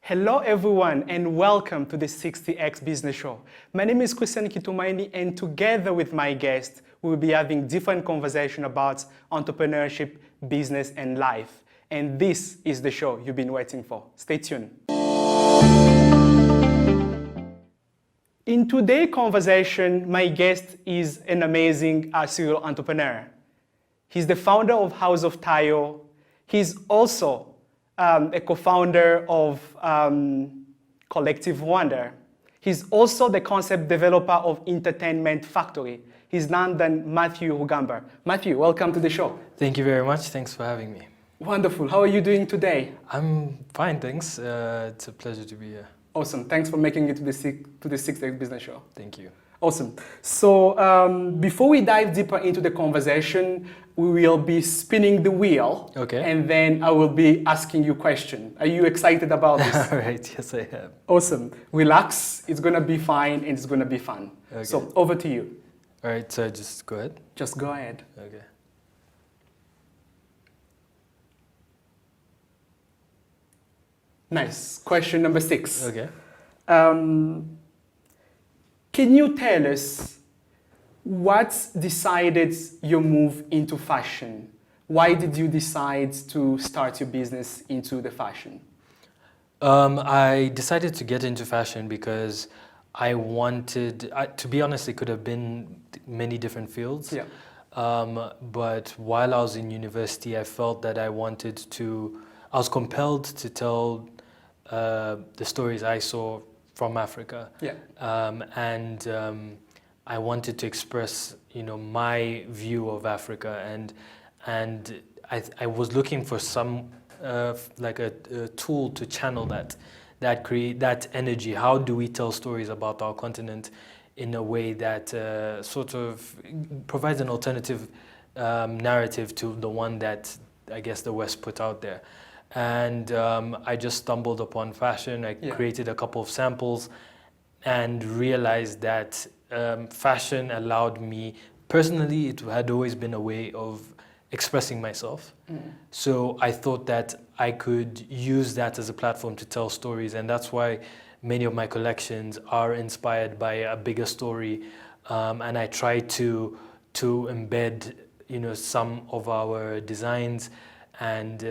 Hello everyone and welcome to the 60X Business Show. My name is Kitumaini and together with my guest, we will be having different conversations about entrepreneurship, business and life. And this is the show you've been waiting for. Stay tuned. In today's conversation, my guest is an amazing serial entrepreneur. He's the founder of House of Tayo. He's also a co-founder of Collective Rwanda. He's also the concept developer of Entertainment Factory. He's none than Mathew. Mathew, welcome to the show. Thank you very much. Thanks for having me. Wonderful. How are you doing today? I'm fine, thanks. It's a pleasure to be here. Awesome. Thanks for making it to the 6X Business Show. Thank you. Awesome. So before we dive deeper into the conversation, we will be spinning the wheel. Okay. And then I will be asking you questions. Are you excited about this? All right. Yes, I am. Awesome. Relax. It's going to be fine and it's going to be fun. Okay. So over to you. All right. So just go ahead. Just go ahead. Okay. Nice. Question number 6. Okay. Can you tell us what decided your move into fashion? Why did you decide to start your business into the fashion? I decided to get into fashion because I wanted, to be honest, it could have been many different fields. Yeah. But while I was in university, I felt that I was compelled to tell the stories I saw from Africa. Yeah. I wanted to express, my view of Africa, and I was looking for some like a tool to channel that create that energy. How do we tell stories about our continent in a way that sort of provides an alternative narrative to the one that I guess the West put out there? And I just stumbled upon fashion. I created a couple of samples and realized that fashion allowed me, personally, it had always been a way of expressing myself. So I thought that I could use that as a platform to tell stories, and that's why many of my collections are inspired by a bigger story, and I try to embed, some of our designs and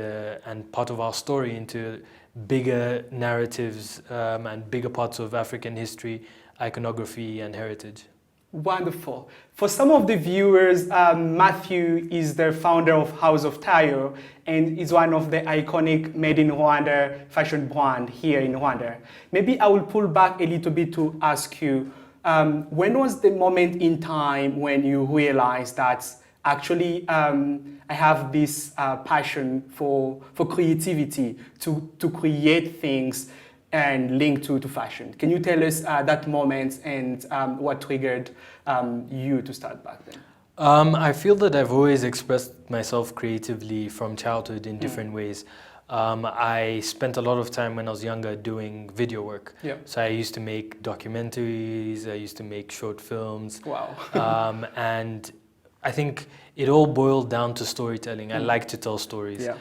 part of our story into bigger narratives and bigger parts of African history, iconography and heritage. Wonderful. For some of the viewers, Mathew is the founder of House of Tayo and is one of the iconic Made in Rwanda fashion brand here in Rwanda. Maybe I will pull back a little bit to ask you, when was the moment in time when you realized that actually I have this passion for creativity, to create things and link to fashion? Can you tell us that moment and what triggered you to start back then? I feel that I've always expressed myself creatively from childhood in different ways. I spent a lot of time when I was younger doing video work. Yeah. So I used to make documentaries, I used to make short films. Wow. And I think it all boiled down to storytelling. I like to tell stories. Yeah.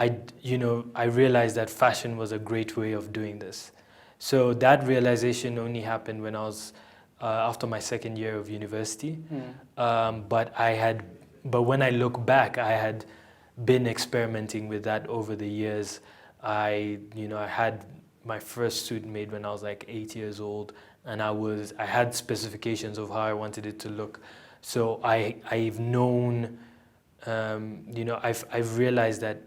I realized that fashion was a great way of doing this. So that realization only happened when I was after my second year of university. But when I look back, I had been experimenting with that over the years. I had my first suit made when I was like 8 years old, and I had specifications of how I wanted it to look. So I've known, I've realized that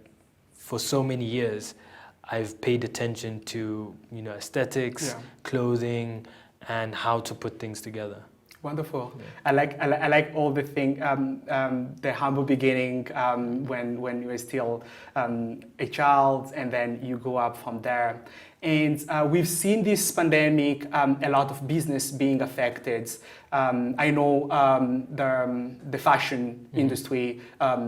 for so many years, I've paid attention to, aesthetics, clothing, and how to put things together. Wonderful. Yeah. I like all the thing, the humble beginning when you were still a child, and then you go up from there. And we've seen this pandemic, a lot of business being affected. I know the fashion industry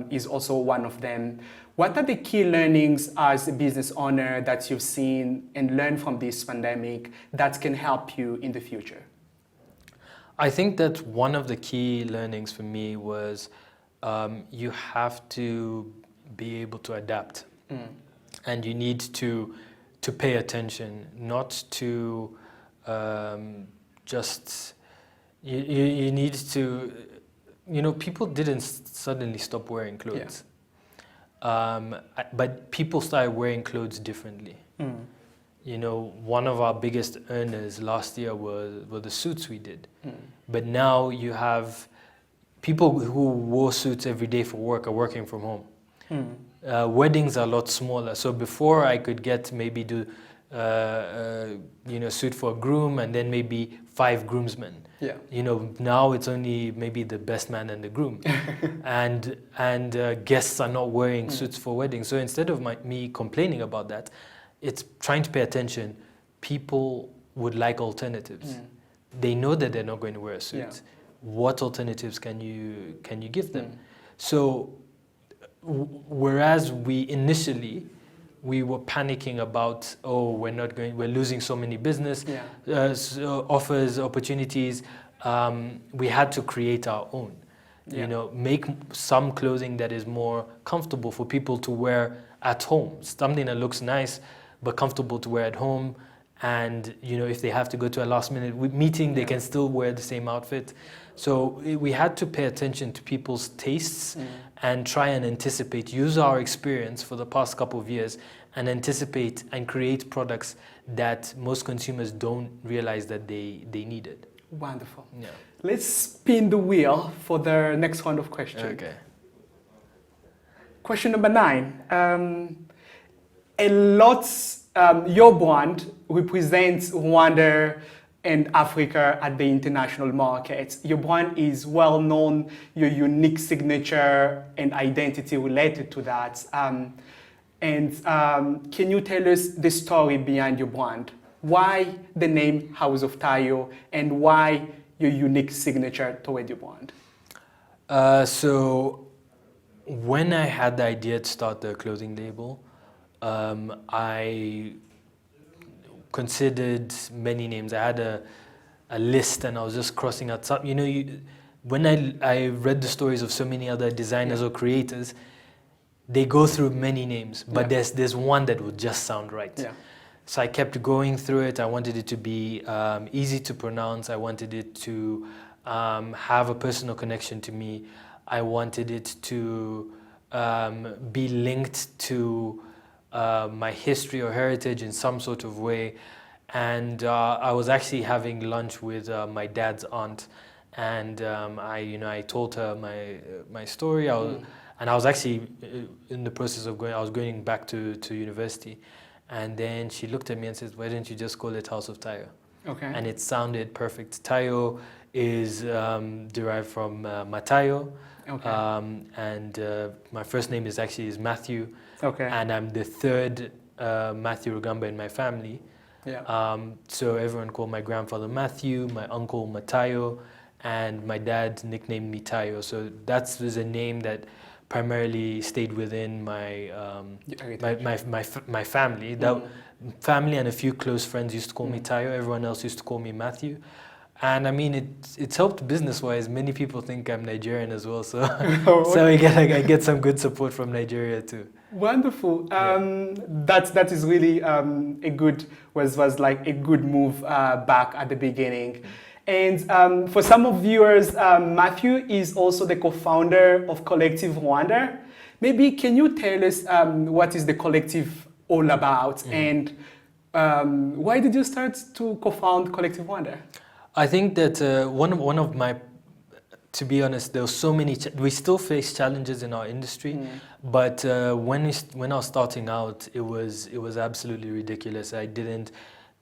is also one of them. What are the key learnings as a business owner that you've seen and learned from this pandemic that can help you in the future? I think that one of the key learnings for me was you have to be able to adapt. and you need to pay attention, not to just you need to, people didn't suddenly stop wearing clothes. But people started wearing clothes differently. One of our biggest earners last year were the suits we did. But now you have people who wore suits every day for work are working from home. Weddings are a lot smaller. So before I could maybe do suit for a groom and then maybe 5 groomsmen. Now it's only maybe the best man and the groom, and guests are not wearing suits for weddings. So instead of me complaining about that, it's trying to pay attention. People would like alternatives. They know that they're not going to wear a suit. What alternatives can you give them? So whereas initially we were panicking about, we're losing so many business offers, opportunities. We had to create our own. Make some clothing that is more comfortable for people to wear at home. Something that looks nice but comfortable to wear at home. And if they have to go to a last-minute meeting, they can still wear the same outfit. So we had to pay attention to people's tastes and try and anticipate, use our experience for the past couple of years and anticipate and create products that most consumers don't realize that they needed. Wonderful. Yeah. Let's spin the wheel for the next round of questions. Okay. Question number 9. Your brand represents Rwanda and Africa at the international market. Your brand is well known, your unique signature and identity related to that. Can you tell us the story behind your brand? Why the name House of Tayo and why your unique signature toward your brand? So when I had the idea to start the clothing label, I considered many names. I had a list and I was just crossing out some. When I read the stories of so many other designers or creators, they go through many names, but there's one that would just sound right. So I kept going through it. I wanted it to be easy to pronounce. I wanted it to have a personal connection to me. I wanted it to be linked to my history or heritage in some sort of way. And I was actually having lunch with my dad's aunt, and I told her my story. And I was actually in the process of I was going back to university. And then she looked at me and said, why don't you just call it House of Tayo? Okay. And it sounded perfect. Tayo is derived from Matayo. Okay. And my first name is Mathew. Okay. And I'm the third Mathew Rugamba in my family. So everyone called my grandfather Mathew, my uncle Matayo, and my dad nicknamed me Tayo. So that was a name that primarily stayed within my family. That family and a few close friends used to call me Tayo. Everyone else used to call me Mathew. And I mean, it's helped business-wise. Many people think I'm Nigerian as well, so so I get some good support from Nigeria too. Wonderful. That is really was like a good move back at the beginning. And for some of viewers, Mathew is also the co-founder of Collective Rwanda. Maybe can you tell us what is the collective all about and why did you start to co-found Collective Rwanda? I think that one of my, to be honest, there were so many. We still face challenges in our industry, but when I was starting out, it was absolutely ridiculous. I didn't,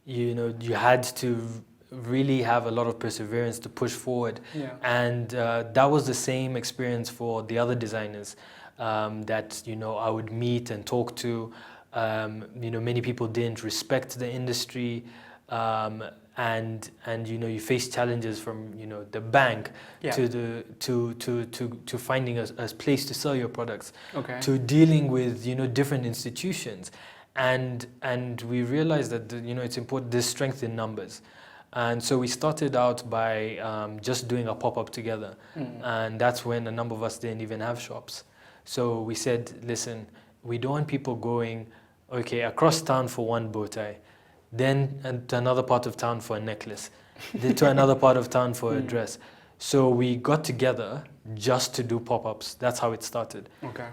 you had to really have a lot of perseverance to push forward, and that was the same experience for the other designers that I would meet and talk to. Many people didn't respect the industry. And you face challenges from the bank to finding a place to sell your products, to dealing with different institutions, and we realized that it's important. There's strength in numbers, and so we started out by just doing a pop-up together, and that's when a number of us didn't even have shops. So we said, listen, we don't want people going okay, across town for one bow tie, then to another part of town for a necklace, then to another part of town for a dress. So we got together just to do pop-ups. That's how it started. Okay.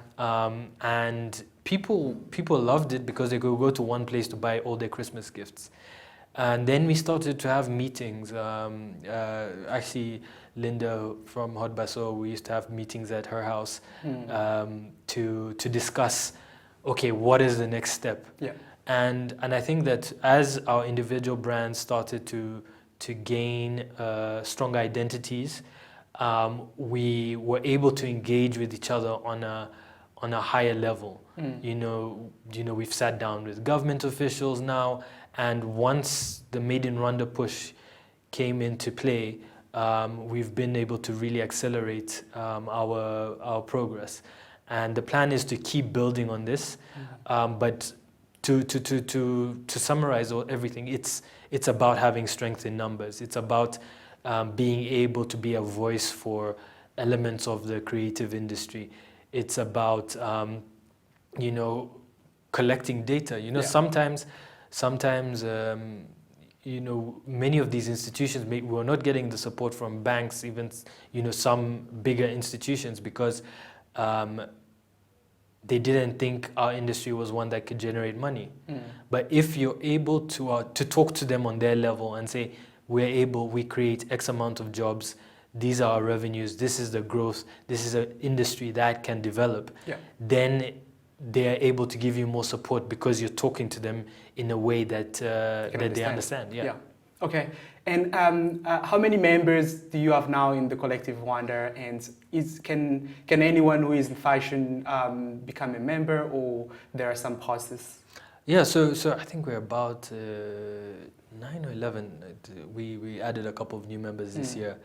And people loved it because they could go to one place to buy all their Christmas gifts. And then we started to have meetings. Actually, Linda from Hot Basso, we used to have meetings at her house to discuss, okay, what is the next step? Yeah. And I think that as our individual brands started to gain strong identities, we were able to engage with each other on a higher level. You know, we've sat down with government officials now, and once the Made in Rwanda push came into play, we've been able to really accelerate our progress. And the plan is to keep building on this, but to summarize everything, it's about having strength in numbers. It's about being able to be a voice for elements of the creative industry. It's about collecting data. Sometimes many of these institutions were not getting the support from banks, even some bigger institutions, because they didn't think our industry was one that could generate money. But if you're able to talk to them on their level and say, we create X amount of jobs, these are our revenues, this is the growth, this is an industry that can develop, then they are able to give you more support because you're talking to them in a way that they understand. Yeah. Okay. And how many members do you have now in the Collective Rwanda? And can anyone who is in fashion become a member, or there are some process? Yeah. So I think we're about 9 or 11. We added a couple of new members this year,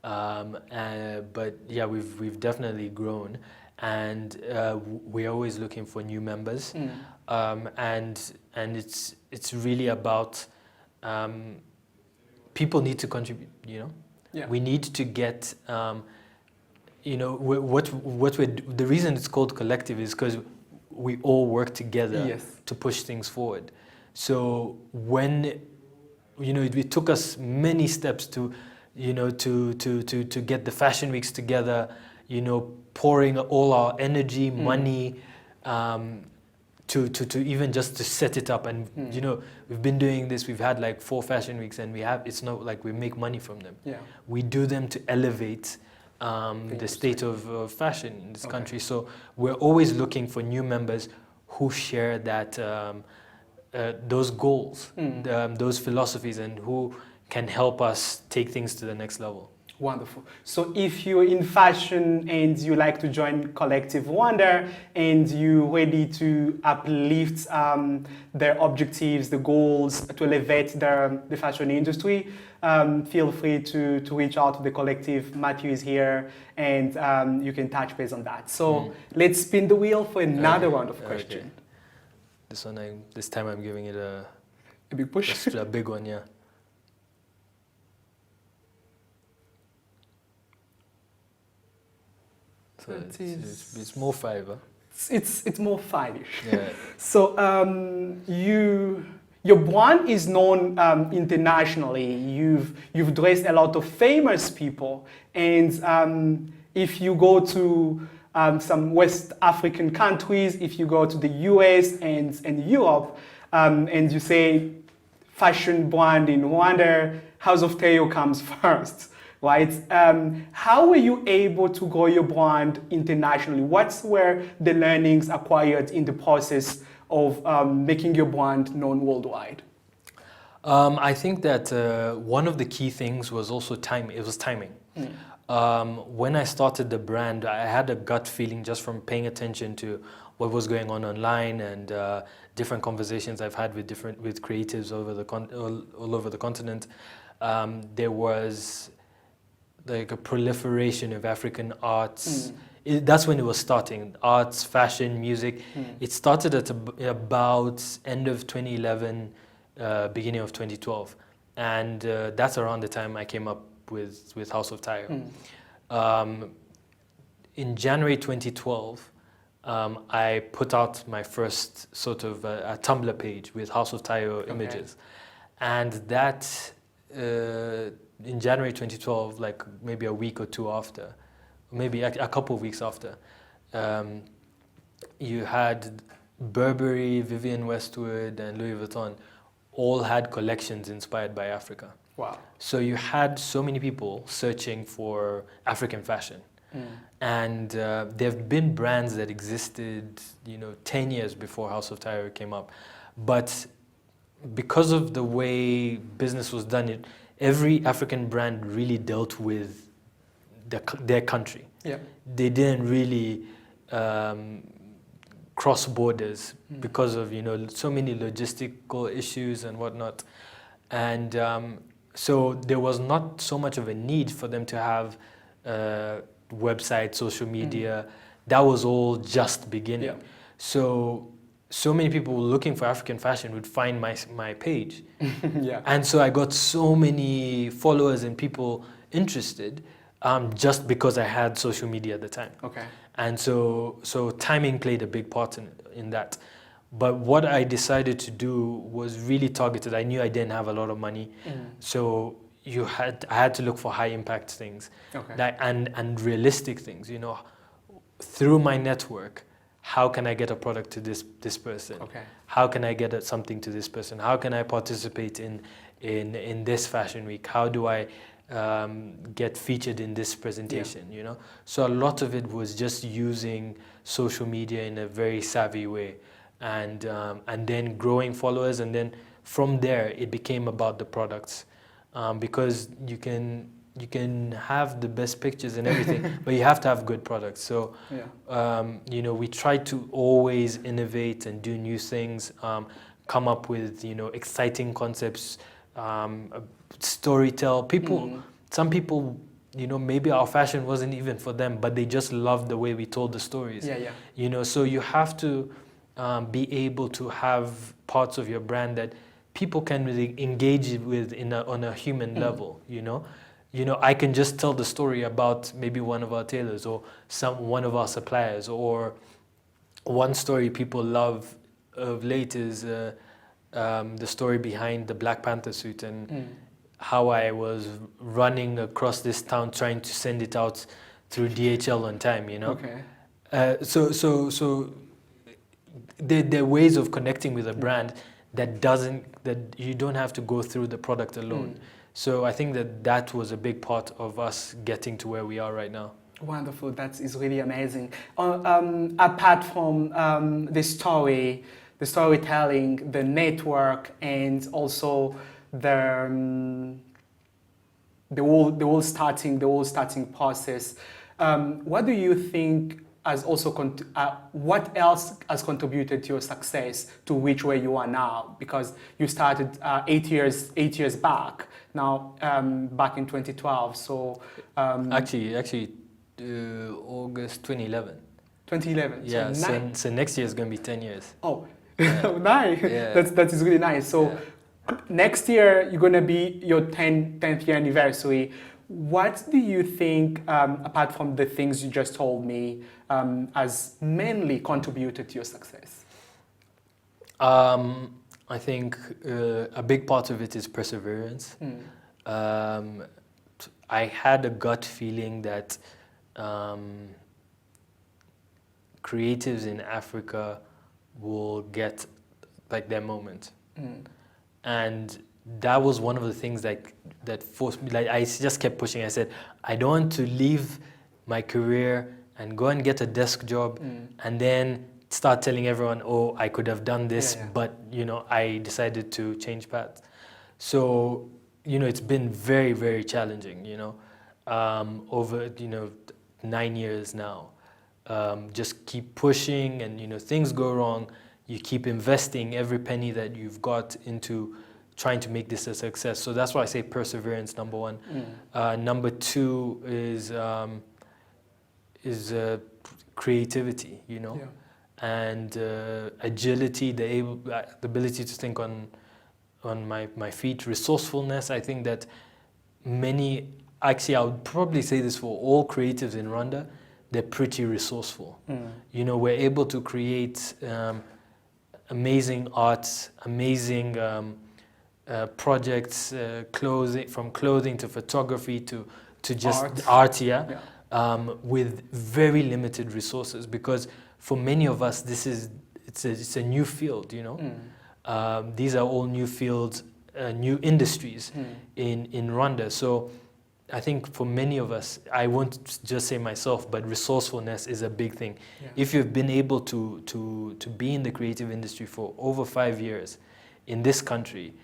but yeah, we've definitely grown. And we're always looking for new members, and it's really about people need to contribute. We need to get the reason it's called collective is because we all work together to push things forward. So when it took us many steps to get the fashion weeks together, pouring all our energy, money, to even just to set it up. And we've been doing this. We've had like 4 fashion weeks, and it's not like we make money from them. We do them to elevate the state of fashion in this country. So we're always looking for new members who share that those goals, those philosophies, and who can help us take things to the next level. Wonderful. So if you're in fashion and you like to join Collective Rwanda and you're ready to uplift their objectives, the goals, to elevate the fashion industry, feel free to reach out to the collective. Mathew is here, and you can touch base on that. So let's spin the wheel for another round of questions. This time I'm giving it a big push. A big one, yeah. So it's more 5, huh? It's more 5-ish. Yeah. So your brand is known internationally. You've dressed a lot of famous people, and if you go to some West African countries, if you go to the US and Europe, and you say fashion brand in Rwanda, House of Tayo comes first. Right? How were you able to grow your brand internationally? What were the learnings acquired in the process of making your brand known worldwide? I think that one of the key things was also timing. It was timing. When I started the brand, I had a gut feeling just from paying attention to what was going on online and different conversations I've had with creatives all over the continent. There was like a proliferation of African arts. That's when it was starting. Arts, fashion, music. It started at about end of 2011, beginning of 2012. And that's around the time I came up with House of Tayo. In January 2012, I put out my first sort of a Tumblr page with House of Tayo images. And that, in January 2012, like maybe a week or two after, maybe a couple of weeks after, you had Burberry, Vivienne Westwood, and Louis Vuitton all had collections inspired by Africa. Wow. So you had so many people searching for African fashion. And there have been brands that existed, 10 years before House of Tayo came up. But because of the way business was done, every African brand really dealt with their country. Yeah. They didn't really cross borders because of so many logistical issues and whatnot. And so there was not so much of a need for them to have website, social media. That was all just beginning. Yeah. So many people looking for African fashion would find my page. Yeah. And so I got so many followers and people interested just because I had social media at the time. Okay. And so timing played a big part in that. But what I decided to do was really targeted. I knew I didn't have a lot of money. So I had to look for high impact things. Okay. And realistic things, through my network. How can I get a product to this person? Okay. How can I get something to this person? How can I participate in this fashion week? How do I get featured in this presentation? So a lot of it was just using social media in a very savvy way, and then growing followers, and then from there it became about the products, because you can have the best pictures and everything, but you have to have good products. So, we try to always innovate and do new things, come up with, exciting concepts, storytell. Some people, maybe our fashion wasn't even for them, but they just loved the way we told the stories. So you have to be able to have parts of your brand that people can really engage with on a human level, I can just tell the story about maybe one of our tailors or one of our suppliers, or one story people love of late is the story behind the Black Panther suit and how I was running across this town trying to send it out through DHL on time, Okay. So there are ways of connecting with a brand that you don't have to go through the product alone. So I think that was a big part of us getting to where we are right now. Wonderful. That is really amazing. Apart from the storytelling, the network, and also the whole starting process, what do you think has also what else has contributed to your success to reach where you are now? Because you started 8 years back. Now, back in 2012. So actually, August 2011. 2011. Yeah. So next year is going to be 10 years. Oh, yeah. Nice. Yeah. That is really nice. So next year you're going to be your 10th year anniversary. What do you think, apart from the things you just told me, has mainly contributed to your success? I think a big part of it is perseverance. I had a gut feeling that creatives in Africa will get like their moment. And that was one of the things that forced me. Like I just kept pushing. I said, I don't want to leave my career and go and get a desk job and then start telling everyone, oh, I could have done this, but I decided to change paths. So it's been very, very challenging. Over 9 years now. Just keep pushing, and things go wrong. You keep investing every penny that you've got into trying to make this a success. So that's why I say perseverance, number one. Number two is creativity, and agility, the ability to think on my feet, resourcefulness. I think that I would probably say this for all creatives in Rwanda, they're pretty resourceful. You know, we're able to create amazing arts, amazing projects, from clothing to photography to just art, with very limited resources. Because for many of us, it's a new field. You know, these are all new fields, new industries in Rwanda. So I think for many of us, I won't just say myself, but resourcefulness is a big thing. Yeah. If you've been able to be in the creative industry for over 5 years in this country,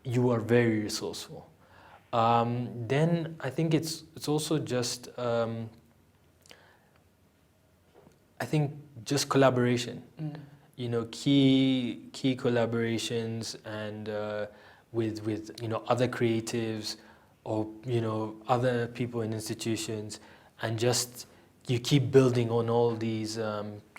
you are very resourceful. Then I think it's also just I think just collaboration. You know, key collaborations and with you know, other creatives, or you know, other people in institutions, and just you keep building on all these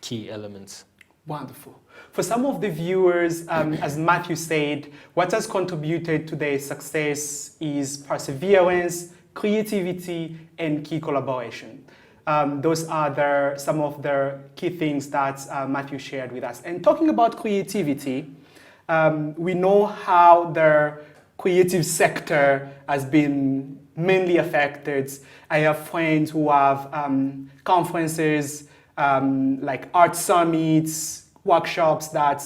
key elements. Wonderful. For some of the viewers, as Mathew said, what has contributed to their success is perseverance, creativity, and key collaboration. Those are some of the key things that Mathew shared with us. And talking about creativity, we know how the creative sector has been mainly affected. I have friends who have conferences like art summits, workshops that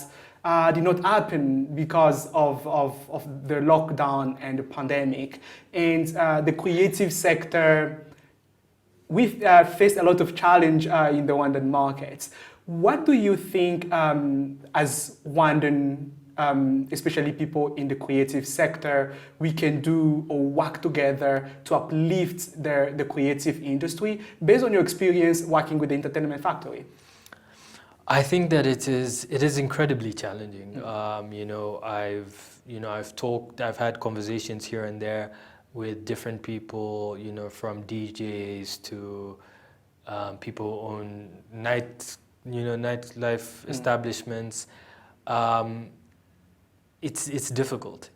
did not happen because of the lockdown and the pandemic. And the creative sector, we've faced a lot of challenge in the Rwandan markets. What do you think as Rwandan, especially people in the creative sector, we can do or work together to uplift the creative industry based on your experience working with the Entertainment Factory? I think that it is incredibly challenging. You know, I've had conversations here and there with different people, you know, from DJs to people who own nightlife establishments. It's difficult.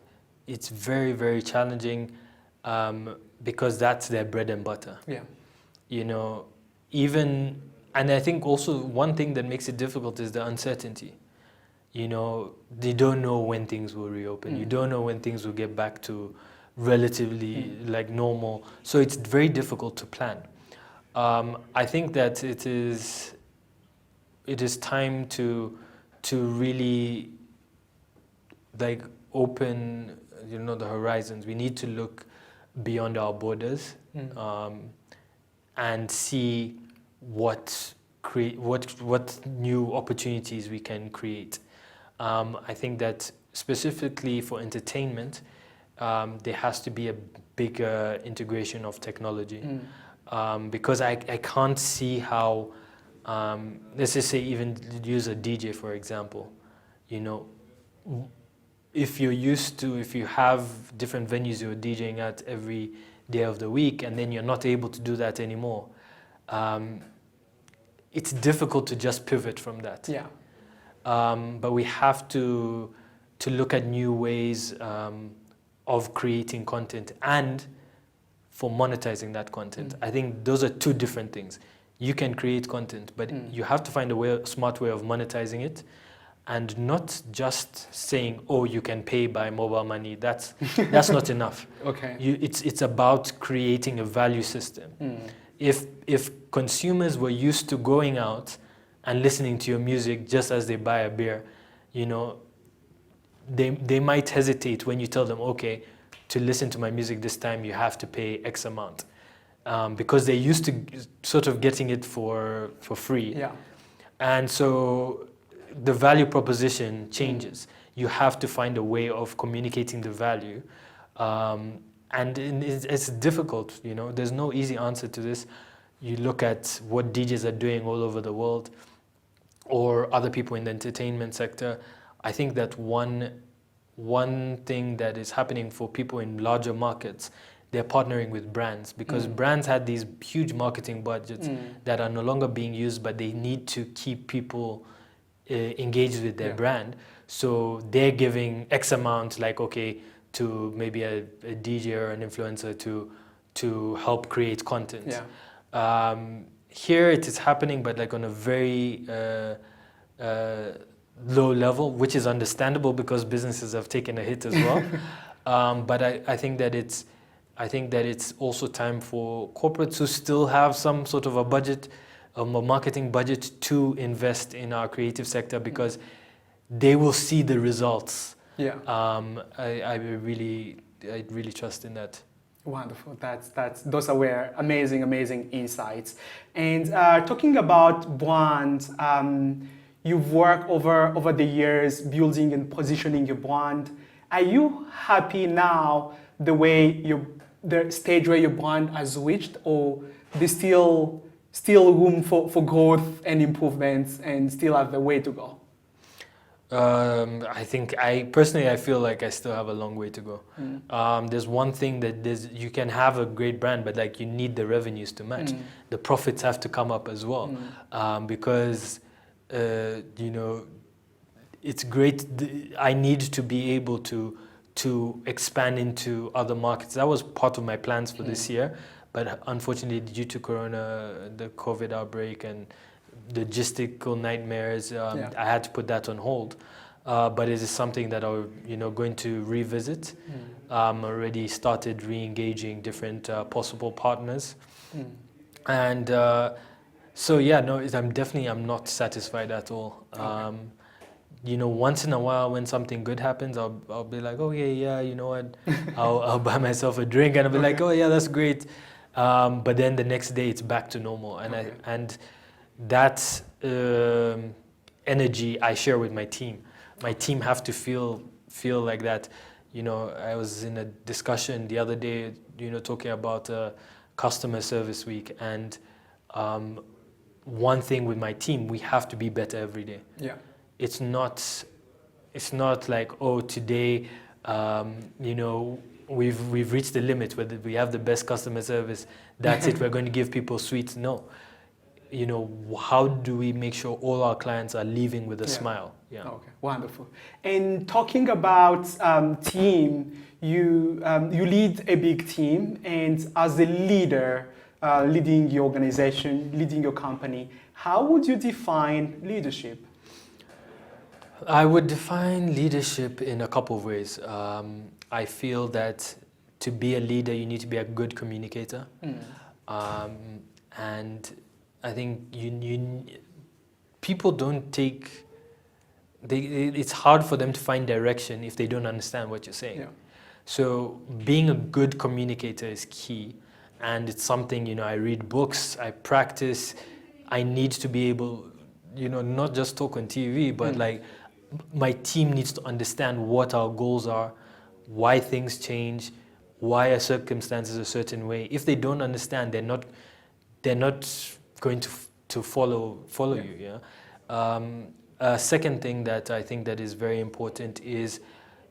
It's very, very challenging because that's their bread and butter. Yeah. You know, and I think also one thing that makes it difficult is the uncertainty. You know, they don't know when things will reopen. You don't know when things will get back to relatively like normal. So it's very difficult to plan. I think that it is time to really like open, you know, the horizons. We need to look beyond our borders and see what new opportunities we can create. I think that specifically for entertainment, there has to be a bigger integration of technology because I can't see how, let's just say even use a DJ for example, you know, if you have different venues you're DJing at every day of the week and then you're not able to do that anymore, it's difficult to just pivot from that. Yeah. But we have to look at new ways of creating content and for monetizing that content. I think those are two different things. You can create content, but you have to find a smart way of monetizing it, and not just saying, "Oh, you can pay by mobile money." That's not enough. Okay. It's about creating a value system. If consumers were used to going out and listening to your music just as they buy a beer, you know, they might hesitate when you tell them, okay, to listen to my music this time you have to pay X amount, because they're used to sort of getting it for free. Yeah. And so the value proposition changes. You have to find a way of communicating the value. And it's difficult, you know, there's no easy answer to this. You look at what DJs are doing all over the world or other people in the entertainment sector. I think that one thing that is happening for people in larger markets, they're partnering with brands because brands had these huge marketing budgets that are no longer being used, but they need to keep people engaged with their brand. So they're giving X amount, like, okay, to maybe a DJ or an influencer to help create content. Yeah. here it is happening, but like on a very low level, which is understandable because businesses have taken a hit as well. But I think that it's also time for corporates who still have some sort of a budget, a marketing budget, to invest in our creative sector, because they will see the results. Yeah. I really trust in that. Wonderful. Those are amazing insights. And talking about brand, you've worked over the years building and positioning your brand. Are you happy now the stage where your brand has reached, or there's still room for growth and improvements and still have the way to go? I think I feel like I still have a long way to go. There's one thing that you can have a great brand, but like you need the revenues to match. The profits have to come up as well, because it's great. I need to be able to expand into other markets. That was part of my plans for this year, but unfortunately, due to Corona, the COVID outbreak and logistical nightmares, I had to put that on hold. But it is something that I'm going to revisit. Already started re-engaging different possible partners, and so yeah, no, I'm not satisfied at all. Okay. Once in a while when something good happens, I'll be like, oh yeah, you know what, I'll buy myself a drink and I'll be like, oh yeah, that's great. But then the next day it's back to normal, and that energy I share with my team. My team have to feel like that. I was in a discussion the other day, talking about customer service week, and one thing with my team, we have to be better every day. Yeah. It's not like, oh, today, we've reached the limit where we have the best customer service. That's it. We're going to give people sweets. No. How do we make sure all our clients are leaving with a smile? Yeah. Okay, wonderful. And talking about team, you lead a big team, and as a leader, leading your organization, leading your company, how would you define leadership? I would define leadership in a couple of ways. I feel that to be a leader, you need to be a good communicator, and I think people don't take. It's hard for them to find direction if they don't understand what you're saying. Yeah. So being a good communicator is key, and it's something I read books, I practice. I need to be able, not just talk on TV, but like my team needs to understand what our goals are, why things change, why a circumstance is a certain way. If they don't understand, they're not going to follow you. Yeah. Second thing that I think that is very important is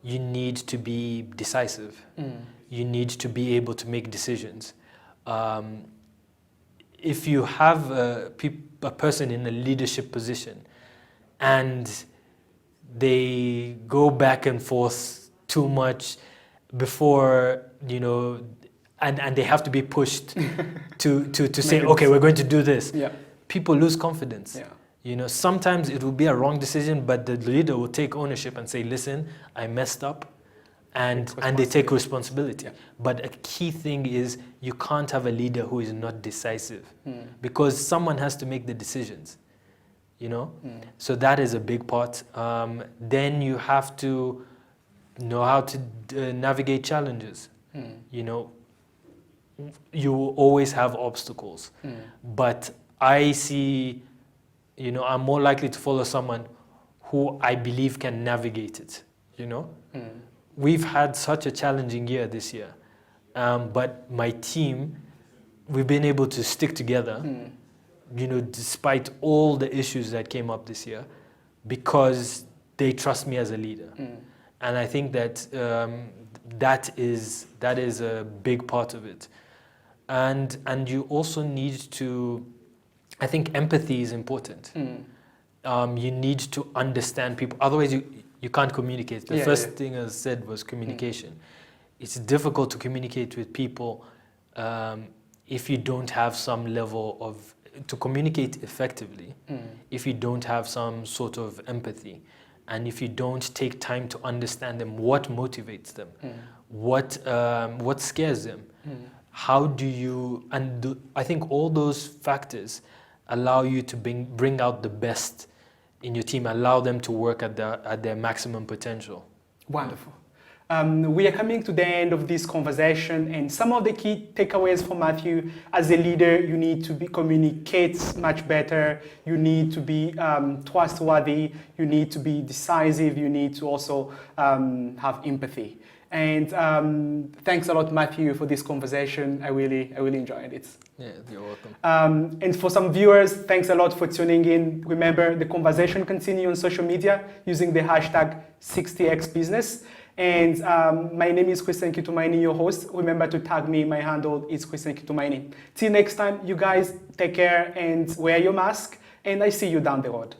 you need to be decisive. You need to be able to make decisions. If you have a person in a leadership position and they go back and forth too much before, and they have to be pushed to say, okay, we're going to do this. Yeah. People lose confidence. Yeah. Sometimes it will be a wrong decision, but the leader will take ownership and say, listen, I messed up, and they take responsibility. Yeah. But a key thing is you can't have a leader who is not decisive, because someone has to make the decisions. So that is a big part. Then you have to know how to navigate challenges. You will always have obstacles, but I see, I'm more likely to follow someone who I believe can navigate it. We've had such a challenging year this year, but my team, we've been able to stick together. Despite all the issues that came up this year, because they trust me as a leader. And I think that that is a big part of it. And you also need to, I think empathy is important. You need to understand people, otherwise you can't communicate. The first thing I said was communication. It's difficult to communicate with people if you don't have some level of to communicate effectively, if you don't have some sort of empathy, and if you don't take time to understand them, what motivates them, what scares them, how do you, I think all those factors allow you to bring out the best in your team, allow them to work at their maximum potential. Wonderful. We are coming to the end of this conversation, and some of the key takeaways for Mathew: as a leader, you need to communicate much better, you need to be trustworthy, you need to be decisive, you need to also have empathy. And thanks a lot, Mathew, for this conversation. I really enjoyed it. Yeah, you're welcome. And for some viewers, thanks a lot for tuning in. Remember, the conversation continues on social media using the hashtag 60xbusiness. And my name is Kitumaini, your host. Remember to tag me. My handle is Kitumaini. Till next time, you guys take care and wear your mask. And I see you down the road.